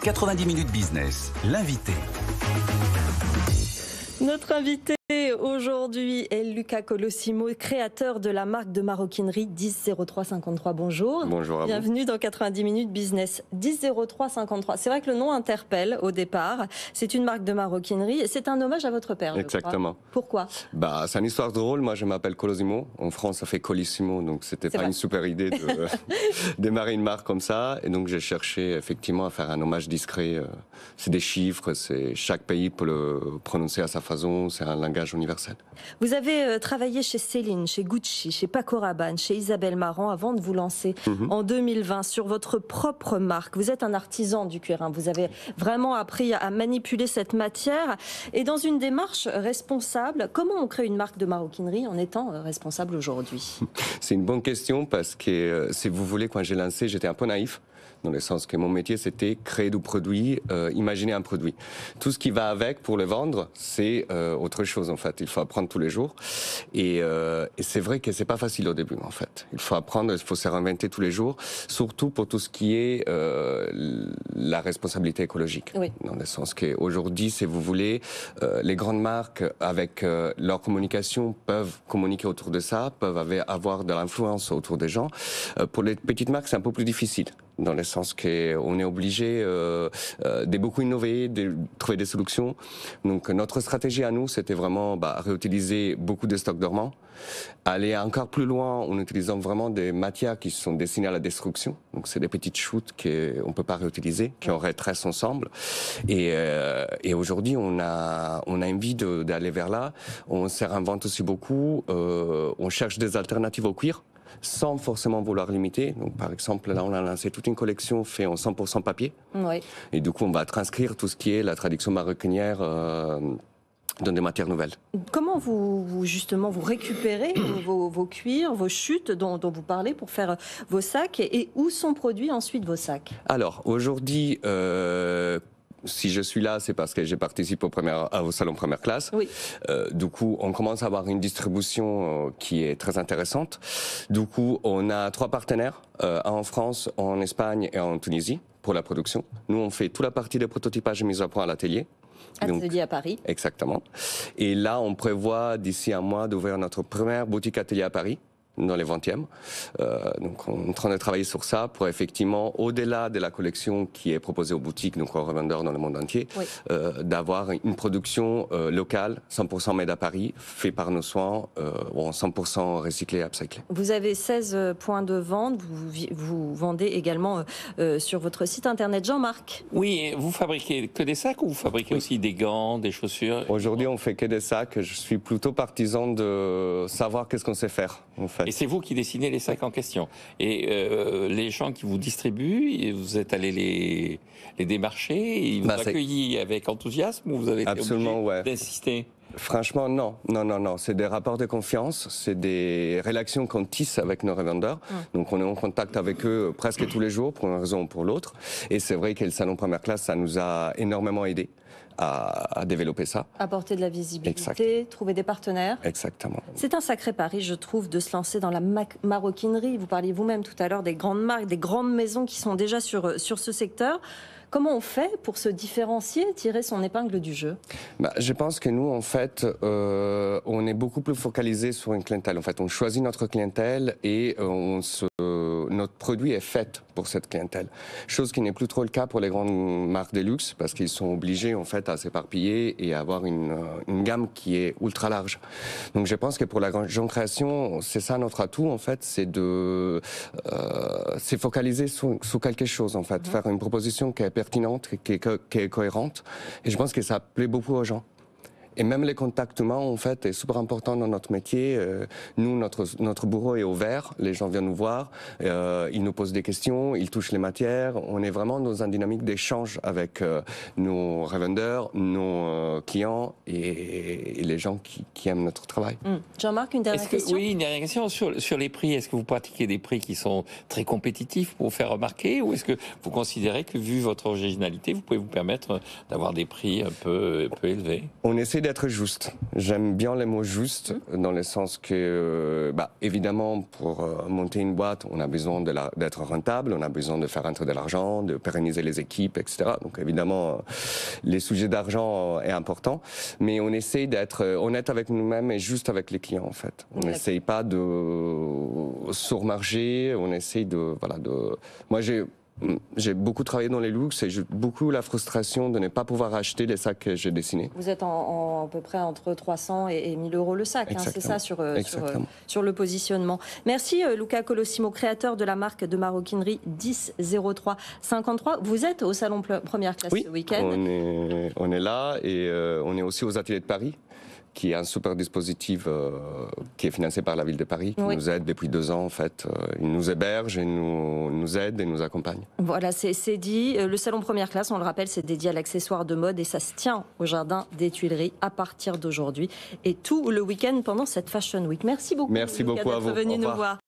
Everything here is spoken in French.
90 minutes business, l'invité. Notre invité aujourd'hui est Luca Colosimo, créateur de la marque de maroquinerie 100353. Bonjour. Bonjour à vous. Bienvenue dans 90 minutes business. 100353. C'est vrai que le nom interpelle au départ. C'est une marque de maroquinerie. C'est un hommage à votre père. Exactement. Pourquoi? C'est une histoire drôle. Moi, je m'appelle Colosimo. En France, ça fait Colissimo. Donc, c'était pas une super idée de démarrer une marque comme ça. Et donc, j'ai cherché effectivement à faire un hommage discret. C'est des chiffres. Chaque pays peut le prononcer à sa façon. C'est un langage universel. Vous avez travaillé chez Céline, chez Gucci, chez Paco Rabanne, chez Isabelle Marant avant de vous lancer en 2020 sur votre propre marque. Vous êtes un artisan du cuir. Vous avez vraiment appris à manipuler cette matière. Et dans une démarche responsable, comment on crée une marque de maroquinerie en étant responsable aujourd'hui? C'est une bonne question parce que, si vous voulez, quand j'ai lancé, j'étais un peu naïf. Dans le sens que mon métier, c'était créer du produit, imaginer un produit. Tout ce qui va avec pour le vendre, c'est autre chose en fait. Il faut apprendre tous les jours. Et c'est vrai que c'est pas facile au début en fait. Il faut apprendre, il faut se réinventer tous les jours, surtout pour tout ce qui est la responsabilité écologique. Oui. Dans le sens qu'aujourd'hui, si vous voulez, les grandes marques, avec leur communication, peuvent communiquer autour de ça, peuvent avoir de l'influence autour des gens. Pour les petites marques, c'est un peu plus difficile. Dans le sens qu'on est obligé de beaucoup innover, de trouver des solutions. Donc notre stratégie à nous, c'était vraiment réutiliser beaucoup de stocks dormants, aller encore plus loin en utilisant vraiment des matières qui sont destinées à la destruction. Donc c'est des petites shoots qu'on ne peut pas réutiliser, qui on retresse ensemble. Et aujourd'hui, on a envie d'aller vers là. On se réinvente aussi beaucoup. On cherche des alternatives au cuir, sans forcément vouloir limiter. Donc, par exemple, là, on a lancé toute une collection faite en 100% papier. Oui. Et du coup, on va transcrire tout ce qui est la tradition maroquinière dans des matières nouvelles. Comment justement, vous récupérez vos cuirs, vos chutes dont vous parlez pour faire vos sacs et où sont produits ensuite vos sacs? Alors, aujourd'hui, si je suis là, c'est parce que j'ai participé au salon première classe. Oui. Du coup, on commence à avoir une distribution qui est très intéressante. Du coup, on a 3 partenaires, en France, en Espagne et en Tunisie, pour la production. Nous, on fait toute la partie de prototypage et mise à point à l'atelier. Atelier à Paris. Exactement. Et là, on prévoit d'ici un mois d'ouvrir notre première boutique atelier à Paris, dans les 20e. Donc on est en train de travailler sur ça pour effectivement, au-delà de la collection qui est proposée aux boutiques, donc aux revendeurs dans le monde entier, oui, d'avoir une production locale, 100% made à Paris, fait par nos soins, 100% recyclé et upcyclé. Vous avez 16 points de vente, vous vendez également sur votre site internet. Jean-Marc. Oui, vous fabriquez que des sacs ou vous fabriquez aussi des gants, des chaussures? Aujourd'hui, on fait que des sacs. Je suis plutôt partisan de savoir qu'est-ce qu'on sait faire, en fait. Et c'est vous qui dessinez les sacs en question. Et les gens qui vous distribuent, vous êtes allé les démarcher, ils vous accueillent avec enthousiasme ou vous avez été obligé d'insister? Franchement, non. C'est des rapports de confiance, c'est des relations qu'on tisse avec nos revendeurs. Donc, on est en contact avec eux presque tous les jours, pour une raison ou pour l'autre. Et c'est vrai que le salon première classe, ça nous a énormément aidé à développer ça. Apporter de la visibilité, trouver des partenaires. Exactement. C'est un sacré pari, je trouve, de se lancer dans la maroquinerie. Vous parliez vous-même tout à l'heure des grandes marques, des grandes maisons qui sont déjà sur ce secteur. Comment on fait pour se différencier, tirer son épingle du jeu? Je pense que nous, en fait, on est beaucoup plus focalisé sur une clientèle. En fait, on choisit notre clientèle et notre produit est fait pour cette clientèle. Chose qui n'est plus trop le cas pour les grandes marques de luxe parce qu'ils sont obligés, en fait, à s'éparpiller et à avoir une gamme qui est ultra large. Donc, je pense que pour la grande création, c'est ça notre atout, en fait, c'est focaliser sur quelque chose, en fait, faire une proposition qui est pertinente, qui est cohérente. Et je pense que ça plaît beaucoup aux gens. Et même les contacts humains, en fait, est super important dans notre métier. Nous, notre bureau est ouvert, les gens viennent nous voir, ils nous posent des questions, ils touchent les matières. On est vraiment dans une dynamique d'échange avec nos revendeurs, nos clients et les gens qui aiment notre travail. Jean-Marc, une dernière question. Oui, une dernière question sur les prix. Est-ce que vous pratiquez des prix qui sont très compétitifs pour vous faire remarquer, ou est-ce que vous considérez que, vu votre originalité, vous pouvez vous permettre d'avoir des prix un peu élevés? On essaie d'être juste. J'aime bien les mots justes, dans le sens que, évidemment, pour monter une boîte, on a besoin d'être rentable, on a besoin de faire rentrer de l'argent, de pérenniser les équipes, etc. Donc évidemment, les sujets d'argent est important, mais on essaie d'être honnête avec nous-mêmes et juste avec les clients, en fait. On n'essaye pas de surmarger, on essaye de... Moi, j'ai beaucoup travaillé dans les looks et j'ai beaucoup la frustration de ne pas pouvoir acheter les sacs que j'ai dessinés. Vous êtes à peu près entre 300 et 1000 euros le sac, hein, c'est ça sur le positionnement. Merci Luca Colosimo, créateur de la marque de maroquinerie 100353. Vous êtes au salon Première Classe ce week-end. On est là et on est aussi aux Ateliers de Paris, qui est un super dispositif qui est financé par la ville de Paris, qui nous aide depuis 2 ans en fait. Il nous héberge, il nous aide et nous accompagne. Voilà, c'est dit. Le salon Première Classe, on le rappelle, c'est dédié à l'accessoire de mode et ça se tient au jardin des Tuileries à partir d'aujourd'hui et tout le week-end pendant cette Fashion Week. Merci beaucoup. Merci beaucoup à vous. D'être venu nous voir.